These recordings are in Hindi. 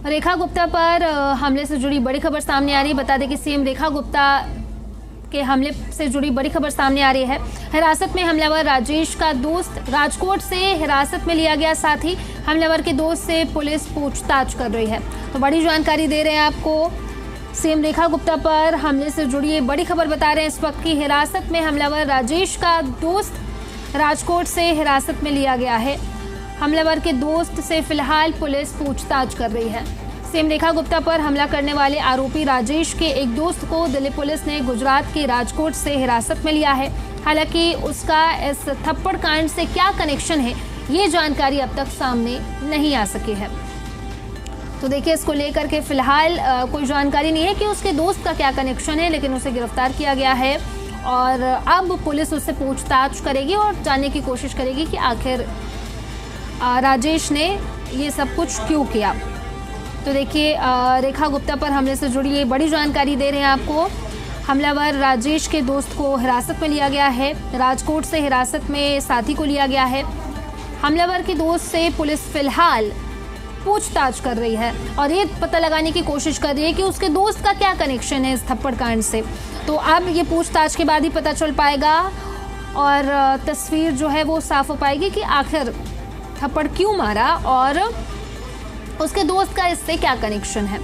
रेखा गुप्ता पर हमले से जुड़ी बड़ी खबर सामने आ रही है। बता दें कि सीएम रेखा गुप्ता के हमले से जुड़ी बड़ी खबर सामने आ रही है। हिरासत में हमलावर राजेश का दोस्त राजकोट से हिरासत में लिया गया, साथ ही हमलावर के दोस्त से पुलिस पूछताछ कर रही है। तो बड़ी जानकारी दे रहे हैं आपको, सीएम रेखा गुप्ता पर हमले से जुड़ी ये बड़ी खबर बता रहे हैं इस वक्त की हिरासत में हमलावर राजेश का दोस्त राजकोट से हिरासत में लिया गया है। हमलावर के दोस्त से फिलहाल पुलिस पूछताछ कर रही है। सीएम रेखा गुप्ता पर हमला करने वाले आरोपी राजेश के एक दोस्त को दिल्ली पुलिस ने गुजरात के राजकोट से हिरासत में लिया है। हालांकि उसका इस थप्पड़ कांड से क्या कनेक्शन है, ये जानकारी अब तक सामने नहीं आ सकी है। तो देखिए, इसको लेकर के फिलहाल कोई जानकारी नहीं है कि उसके दोस्त का क्या कनेक्शन है, लेकिन उसे गिरफ्तार किया गया है और अब पुलिस उससे पूछताछ करेगी और जानने की कोशिश करेगी कि आखिर राजेश ने ये सब कुछ क्यों किया। तो देखिए, रेखा गुप्ता पर हमले से जुड़ी ये बड़ी जानकारी दे रहे हैं आपको। हमलावर राजेश के दोस्त को हिरासत में लिया गया है। राजकोट से हिरासत में साथी को लिया गया है। हमलावर के दोस्त से पुलिस फिलहाल पूछताछ कर रही है और ये पता लगाने की कोशिश कर रही है कि उसके दोस्त का क्या कनेक्शन है इस थप्पड़ कांड से। तो अब ये पूछताछ के बाद ही पता चल पाएगा और तस्वीर जो है वो साफ हो पाएगी कि आखिर थप्पड़ क्यों मारा और उसके दोस्त का इससे क्या कनेक्शन है।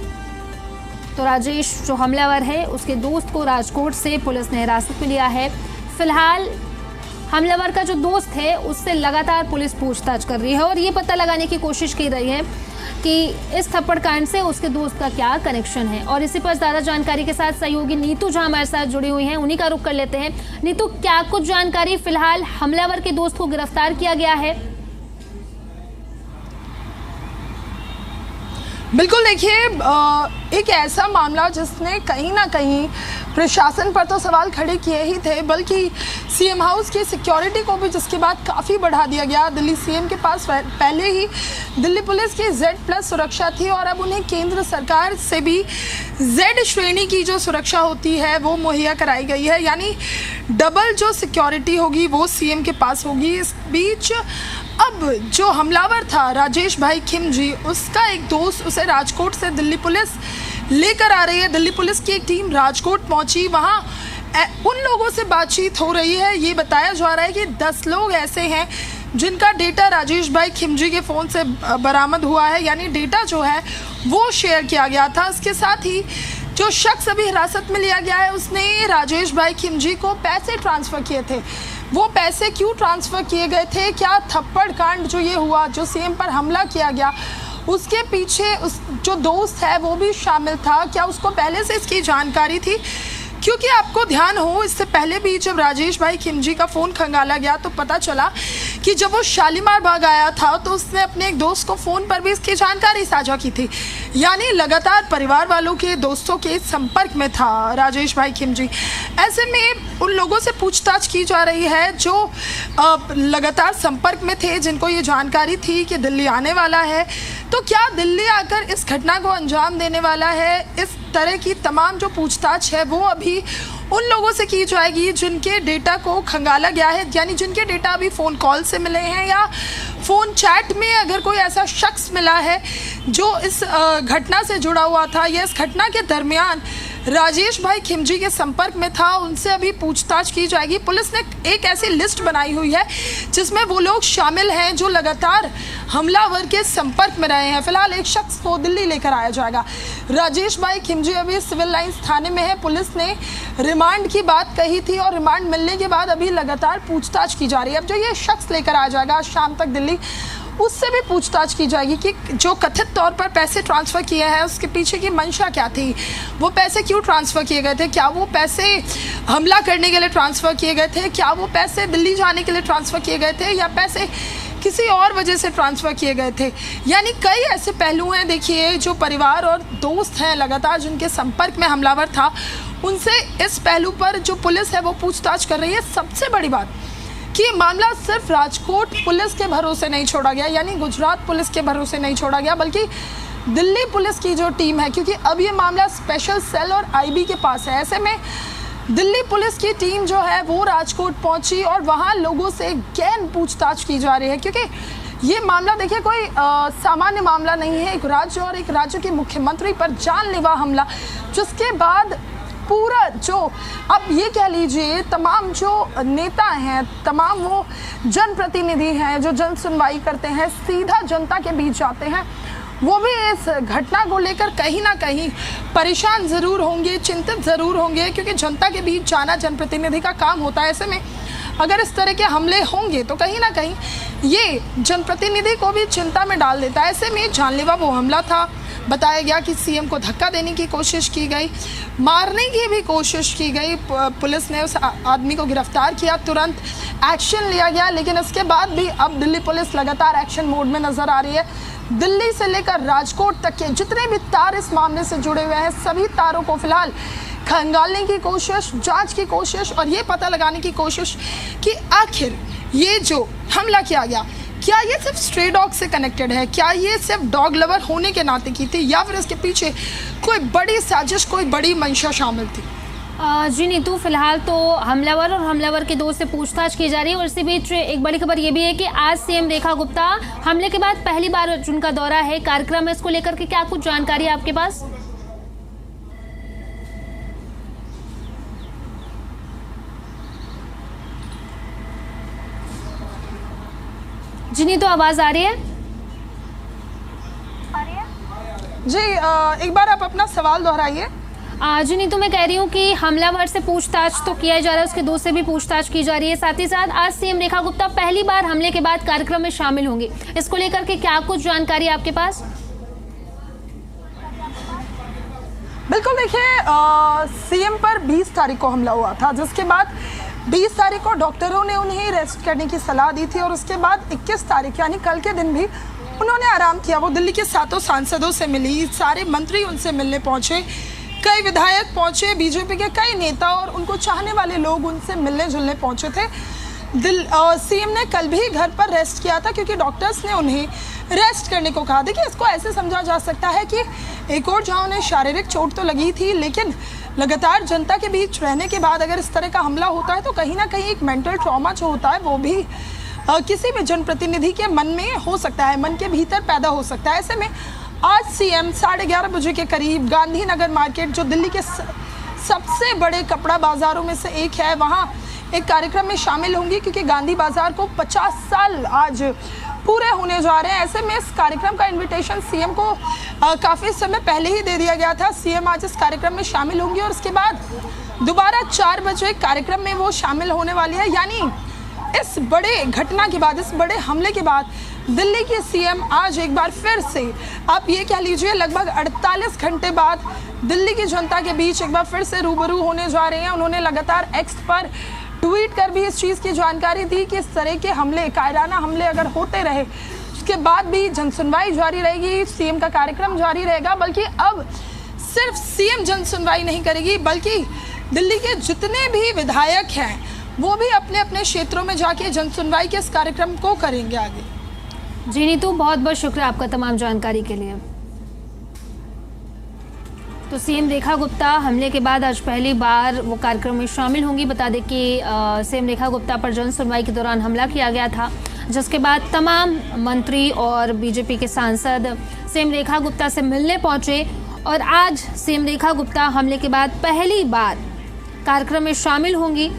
तो राजेश जो हमलावर है, उसके दोस्त को राजकोट से पुलिस ने हिरासत में लिया है। फिलहाल हमलावर का जो दोस्त है उससे लगातार पुलिस पूछताछ कर रही है और ये पता लगाने की कोशिश की रही है कि इस थप्पड़ कांड से उसके दोस्त का क्या कनेक्शन है। और इसी पर ज़्यादा जानकारी के साथ सहयोगी नीतू जहां हमारे साथ जुड़ी हुई हैं, उन्हीं का रुख कर लेते हैं। नीतू, क्या कुछ जानकारी? फिलहाल हमलावर के दोस्त को गिरफ्तार किया गया है। बिल्कुल, देखिए, एक ऐसा मामला जिसने कहीं ना कहीं प्रशासन पर तो सवाल खड़े किए ही थे, बल्कि सीएम हाउस की सिक्योरिटी को भी जिसके बाद काफ़ी बढ़ा दिया गया। दिल्ली सीएम के पास पहले ही दिल्ली पुलिस की Z+ सुरक्षा थी और अब उन्हें केंद्र सरकार से भी Z श्रेणी की जो सुरक्षा होती है वो मुहैया कराई गई है, यानी डबल जो सिक्योरिटी होगी वो सीएम के पास होगी। इस बीच अब जो हमलावर था राजेश भाई खिमजी, उसका एक दोस्त उसे राजकोट से दिल्ली पुलिस लेकर आ रही है। दिल्ली पुलिस की एक टीम राजकोट पहुंची, वहां उन लोगों से बातचीत हो रही है। ये बताया जा रहा है कि 10 लोग ऐसे हैं जिनका डेटा राजेश भाई खिमजी के फ़ोन से बरामद हुआ है, यानी डेटा जो है वो शेयर किया गया था। इसके साथ ही जो शख्स अभी हिरासत में लिया गया है, उसने राजेश भाई खिमजी को पैसे ट्रांसफ़र किए थे। वो पैसे क्यों ट्रांसफ़र किए गए थे, क्या थप्पड़ कांड जो ये हुआ, जो सीएम पर हमला किया गया, उसके पीछे उस जो दोस्त है वो भी शामिल था, क्या उसको पहले से इसकी जानकारी थी? क्योंकि आपको ध्यान हो, इससे पहले भी जब राजेश भाई खिमजी का फ़ोन खंगाला गया तो पता चला कि जब वो शालीमार बाग आया था तो उसने अपने एक दोस्त को फ़ोन पर भी इसकी जानकारी साझा की थी। यानी लगातार परिवार वालों के दोस्तों के संपर्क में था राजेश भाई खिमजी। ऐसे में उन लोगों से पूछताछ की जा रही है जो लगातार संपर्क में थे, जिनको ये जानकारी थी कि दिल्ली आने वाला है। तो क्या दिल्ली आकर इस घटना को अंजाम देने वाला है? इस तरह की तमाम जो पूछताछ है वो अभी उन लोगों से की जाएगी जिनके डेटा को खंगाला गया है, यानी जिनके डेटा अभी फ़ोन कॉल से मिले हैं या फ़ोन चैट में अगर कोई ऐसा शख्स मिला है जो इस घटना से जुड़ा हुआ था या इस घटना के दरमियान राजेश भाई खिमजी के संपर्क में था, उनसे अभी पूछताछ की जाएगी। पुलिस ने एक ऐसी लिस्ट बनाई हुई है जिसमें वो लोग शामिल हैं जो लगातार हमलावर के संपर्क में रहे हैं। फिलहाल एक शख्स को दिल्ली लेकर आया जाएगा। राजेश भाई खिमजी अभी सिविल लाइंस थाने में है। पुलिस ने रिमांड की बात कही थी और रिमांड मिलने के बाद अभी लगातार पूछताछ की जा रही है। अब जो ये शख्स लेकर आ जाएगा शाम तक दिल्ली, उससे भी पूछताछ की जाएगी कि जो कथित तौर पर पैसे ट्रांसफ़र किए हैं उसके पीछे की मंशा क्या थी, वो पैसे क्यों ट्रांसफ़र किए गए थे, क्या वो पैसे हमला करने के लिए ट्रांसफ़र किए गए थे, क्या वो पैसे दिल्ली जाने के लिए ट्रांसफ़र किए गए थे या पैसे किसी और वजह से ट्रांसफ़र किए गए थे। यानी कई ऐसे पहलू हैं, देखिए, जो परिवार और दोस्त हैं लगातार जिनके संपर्क में हमलावर था, उनसे इस पहलू पर जो पुलिस है वो पूछताछ कर रही है। सबसे बड़ी बात कि ये मामला सिर्फ राजकोट पुलिस के भरोसे नहीं छोड़ा गया, यानी गुजरात पुलिस के भरोसे नहीं छोड़ा गया, बल्कि दिल्ली पुलिस की जो टीम है, क्योंकि अब ये मामला स्पेशल सेल और IB के पास है। ऐसे में दिल्ली पुलिस की टीम जो है वो राजकोट पहुंची और वहां लोगों से गहन पूछताछ की जा रही है, क्योंकि ये मामला देखिए कोई सामान्य मामला नहीं है। एक राज्य और एक राज्य के मुख्यमंत्री पर जानलेवा हमला, जिसके बाद पूरा जो अब ये कह लीजिए तमाम जो नेता हैं, तमाम वो जनप्रतिनिधि हैं जो जन सुनवाई करते हैं, सीधा जनता के बीच जाते हैं, वो भी इस घटना को लेकर कहीं ना कहीं परेशान ज़रूर होंगे, चिंतित ज़रूर होंगे, क्योंकि जनता के बीच जाना जनप्रतिनिधि का काम होता है। ऐसे में अगर इस तरह के हमले होंगे तो कहीं ना कहीं ये जनप्रतिनिधि को भी चिंता में डाल देता है। ऐसे में जानलेवा वो हमला था। बताया गया कि सीएम को धक्का देने की कोशिश की गई, मारने की भी कोशिश की गई। पुलिस ने उस आदमी को गिरफ्तार किया, तुरंत एक्शन लिया गया, लेकिन इसके बाद भी अब दिल्ली पुलिस लगातार एक्शन मोड में नजर आ रही है। दिल्ली से लेकर राजकोट तक के जितने भी तार इस मामले से जुड़े हुए हैं, सभी तारों को फिलहाल खंगालने की कोशिश, जांच की कोशिश और ये पता लगाने की कोशिश कि आखिर ये जो हमला किया गया, क्या ये सिर्फ स्ट्रे डॉग से कनेक्टेड है, क्या ये सिर्फ डॉग लवर होने के नाते की थी, या फिर इसके पीछे कोई बड़ी साजिश, कोई बड़ी मंशा शामिल थी। जी नीतू, फिलहाल तो हमलावर और हमलावर के दोस्त से पूछताछ की जा रही है। और इसी बीच एक बड़ी खबर ये भी है कि आज सीएम रेखा गुप्ता हमले के बाद पहली बार उनका दौरा है, कार्यक्रम है, इसको लेकर के क्या कुछ जानकारी है आपके पास? जी नीतू, आवाज आ रही है? जी एक बार आप अपना सवाल दोहराइए। जी नीतू, मैं कह रही हूँ कि हमलावर से पूछताछ तो किया जा रहा है, उसके दोस्त से भी पूछताछ की जा रही है। साथ ही साथ आज सीएम रेखा गुप्ता पहली बार हमले के बाद कार्यक्रम में शामिल होंगे, इसको लेकर के क्या कुछ जानकारी है आपके पास? बिल्कुल, देखिए सीएम पर 20 तारीख को हमला हुआ था, जिसके बाद 20 तारीख को डॉक्टरों ने उन्हें रेस्ट करने की सलाह दी थी और उसके बाद 21 तारीख यानी कल के दिन भी उन्होंने आराम किया। वो दिल्ली के 7 सांसदों से मिली, सारे मंत्री उनसे मिलने पहुंचे, कई विधायक पहुंचे, बीजेपी के कई नेता और उनको चाहने वाले लोग उनसे मिलने जुलने पहुंचे थे। सीएम ने कल भी घर पर रेस्ट किया था, क्योंकि डॉक्टर्स ने उन्हें रेस्ट करने को कहा। देखिए, इसको ऐसे समझा जा सकता है कि एक और जहाँ उन्हें शारीरिक चोट तो लगी थी, लेकिन लगातार जनता के बीच रहने के बाद अगर इस तरह का हमला होता है तो कहीं ना कहीं एक मेंटल ट्रॉमा जो होता है वो भी किसी भी जनप्रतिनिधि के मन में हो सकता है, मन के भीतर पैदा हो सकता है। ऐसे में आज सीएम 11:30 बजे के करीब गांधीनगर मार्केट, जो दिल्ली के सबसे बड़े कपड़ा बाजारों में से एक है, वहाँ एक कार्यक्रम में शामिल होंगी, क्योंकि गांधी बाजार को 50 साल आज पूरे होने जा रहे हैं। ऐसे में इस कार्यक्रम का इनविटेशन सीएम को काफ़ी समय पहले ही दे दिया गया था। सीएम आज इस कार्यक्रम में शामिल होंगी और उसके बाद दोबारा 4 बजे कार्यक्रम में वो शामिल होने वाली है। यानी इस बड़े घटना के बाद, इस बड़े हमले के बाद दिल्ली के सीएम आज एक बार फिर से, आप ये कह लीजिए लगभग 48 घंटे बाद दिल्ली की जनता के बीच एक बार फिर से रूबरू होने जा रहे हैं। उन्होंने लगातार एक्स पर ट्वीट कर भी इस चीज़ की जानकारी दी कि इस तरह के हमले, कायराना हमले अगर होते रहे, उसके बाद भी जनसुनवाई जारी रहेगी, सीएम का कार्यक्रम जारी रहेगा। बल्कि अब सिर्फ सीएम जनसुनवाई नहीं करेगी, बल्कि दिल्ली के जितने भी विधायक हैं वो भी अपने अपने क्षेत्रों में जाके जनसुनवाई के इस कार्यक्रम को करेंगे आगे। जी नीतू, बहुत बहुत शुक्रिया आपका तमाम जानकारी के लिए। तो सीएम रेखा गुप्ता हमले के बाद आज पहली बार वो कार्यक्रम में शामिल होंगी। बता दें कि सीएम रेखा गुप्ता पर जन सुनवाई के दौरान हमला किया गया था, जिसके बाद तमाम मंत्री और बीजेपी के सांसद सीएम रेखा गुप्ता से मिलने पहुंचे और आज सीएम रेखा गुप्ता हमले के बाद पहली बार कार्यक्रम में शामिल होंगी।